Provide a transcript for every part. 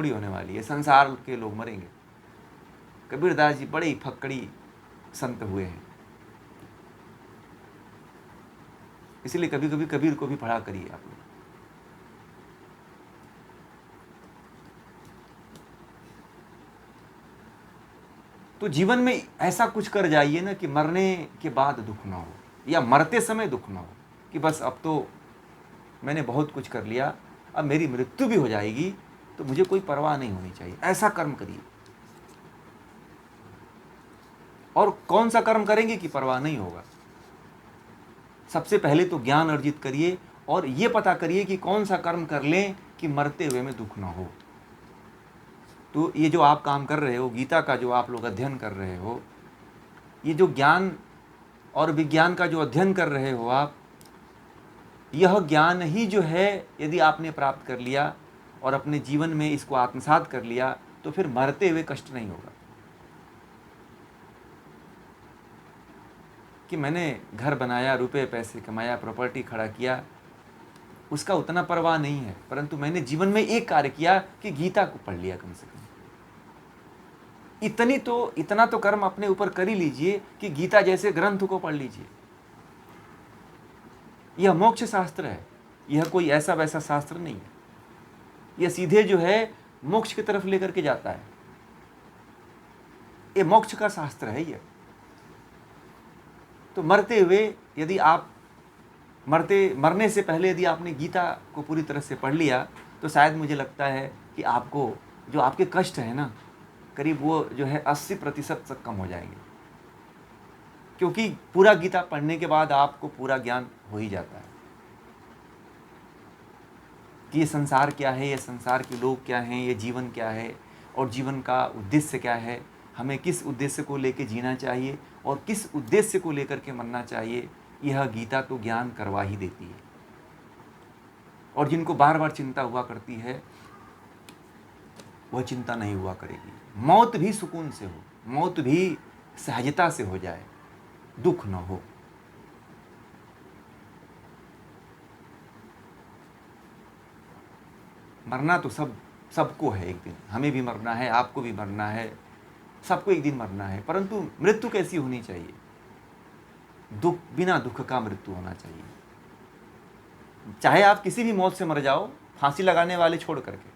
थोड़ी होने वाली है, संसार के लोग मरेंगे। कबीरदास जी बड़े ही फक्कड़ी संत हुए हैं, इसलिए कभी कभी कबीर को भी पढ़ा करिए आप लोग। तो जीवन में ऐसा कुछ कर जाइए ना कि मरने के बाद दुख ना हो, या मरते समय दुख ना हो कि बस अब तो मैंने बहुत कुछ कर लिया, अब मेरी मृत्यु भी हो जाएगी तो मुझे कोई परवाह नहीं होनी चाहिए। ऐसा कर्म करिए। और कौन सा कर्म करेंगे कि परवाह नहीं होगा? सबसे पहले तो ज्ञान अर्जित करिए और ये पता करिए कि कौन सा कर्म कर लें कि मरते हुए में दुख ना हो। तो ये जो आप काम कर रहे हो, गीता का जो आप लोग अध्ययन कर रहे हो, ये जो ज्ञान और विज्ञान का जो अध्ययन कर रहे हो आप, यह ज्ञान ही जो है यदि आपने प्राप्त कर लिया और अपने जीवन में इसको आत्मसात कर लिया तो फिर मरते हुए कष्ट नहीं होगा कि मैंने घर बनाया, रुपए पैसे कमाया, प्रॉपर्टी खड़ा किया, उसका उतना परवाह नहीं है, परंतु मैंने जीवन में एक कार्य किया कि गीता को पढ़ लिया कम से कम। इतना तो कर्म अपने ऊपर कर ही लीजिए कि गीता जैसे ग्रंथ को पढ़ लीजिए। यह मोक्ष शास्त्र है, यह कोई ऐसा वैसा शास्त्र नहीं है। यह सीधे जो है मोक्ष की तरफ लेकर के जाता है। ये मोक्ष का शास्त्र है यह। तो मरते हुए यदि आप मरने से पहले यदि आपने गीता को पूरी तरह से पढ़ लिया तो शायद मुझे लगता है कि आपको जो आपके कष्ट है ना, करीब वो जो है 80% तक कम हो जाएंगे, क्योंकि पूरा गीता पढ़ने के बाद आपको पूरा ज्ञान हो ही जाता है कि ये संसार क्या है, ये संसार के लोग क्या हैं, ये जीवन क्या है और जीवन का उद्देश्य क्या है, हमें किस उद्देश्य को लेकर जीना चाहिए और किस उद्देश्य को लेकर के मरना चाहिए। यह गीता तो ज्ञान करवा ही देती है। और जिनको बार बार चिंता हुआ करती है वह चिंता नहीं हुआ करेगी। मौत भी सुकून से हो, मौत भी सहजता से हो जाए, दुख न हो। मरना तो सबको है, एक दिन हमें भी मरना है, आपको भी मरना है, सबको एक दिन मरना है, परंतु मृत्यु कैसी होनी चाहिए? बिना दुख का मृत्यु होना चाहिए। चाहे आप किसी भी मौत से मर जाओ, फांसी लगाने वाले छोड़ करके।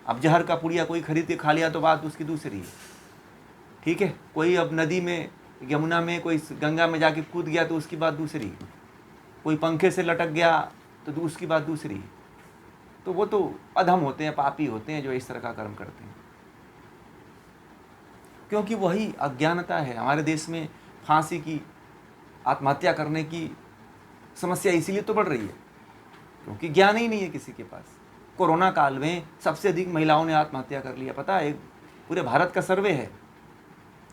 अब जहर का पुड़िया कोई खरीद के खा लिया तो बात उसकी दूसरी है, ठीक है। कोई अब नदी में, यमुना में, कोई गंगा में जाके कूद गया तो उसकी बात दूसरी, कोई पंखे से लटक गया तो उसकी बात दूसरी। तो वो तो अधम होते हैं, पापी होते हैं जो इस तरह का कर्म करते हैं, क्योंकि वही अज्ञानता है। हमारे देश में फांसी की, आत्महत्या करने की समस्या इसीलिए तो बढ़ रही है क्योंकि ज्ञान ही नहीं है किसी के पास। कोरोना काल में सबसे अधिक महिलाओं ने आत्महत्या कर लिया। पता है, पूरे भारत का सर्वे है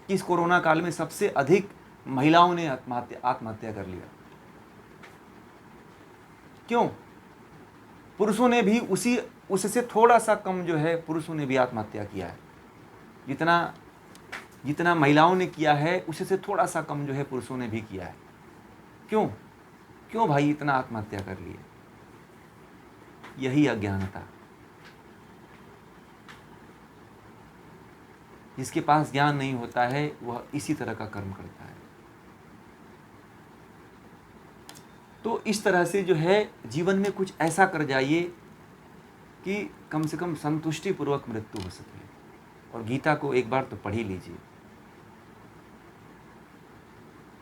कि इस कोरोना काल में सबसे अधिक महिलाओं ने आत्महत्या कर लिया। क्यों? पुरुषों ने भी उससे थोड़ा सा कम जो है पुरुषों ने भी आत्महत्या किया है। जितना महिलाओं ने किया है उससे थोड़ा सा कम जो है पुरुषों ने भी किया है। क्यों भाई इतना आत्महत्या कर लिए? यही अज्ञानता। जिसके पास ज्ञान नहीं होता है वह इसी तरह का कर्म करता है। तो इस तरह से जो है जीवन में कुछ ऐसा कर जाइए कि कम से कम संतुष्टि पूर्वक मृत्यु हो सके। और गीता को एक बार तो पढ़ ही लीजिए,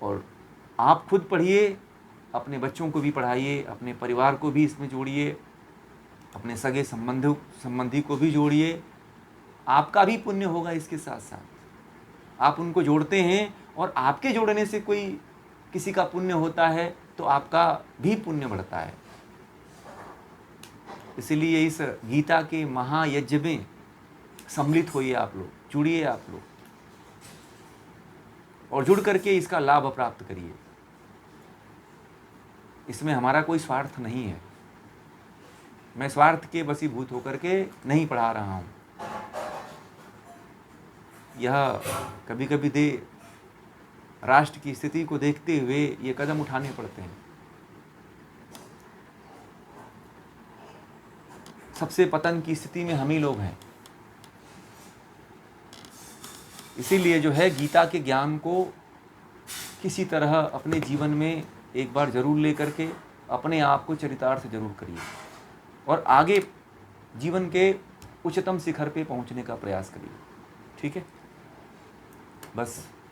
और आप खुद पढ़िए, अपने बच्चों को भी पढ़ाइए, अपने परिवार को भी इसमें जोड़िए, अपने सगे संबंधी को भी जोड़िए। आपका भी पुण्य होगा इसके साथ साथ। आप उनको जोड़ते हैं और आपके जोड़ने से कोई किसी का पुण्य होता है तो आपका भी पुण्य बढ़ता है। इसलिए इस गीता के महायज्ञ में सम्मिलित होइए आप लोग, जुड़िए आप लोग, और जुड़ करके इसका लाभ प्राप्त करिए। इसमें हमारा कोई स्वार्थ नहीं है। मैं स्वार्थ के वशीभूत होकर के नहीं पढ़ा रहा हूँ। यह कभी कभी राष्ट्र की स्थिति को देखते हुए ये कदम उठाने पड़ते हैं। सबसे पतन की स्थिति में हम ही लोग हैं। इसीलिए जो है गीता के ज्ञान को किसी तरह अपने जीवन में एक बार जरूर लेकर के अपने आप को चरितार्थ जरूर करिए और आगे जीवन के उच्चतम शिखर पे पहुंचने का प्रयास करिए। ठीक है, बस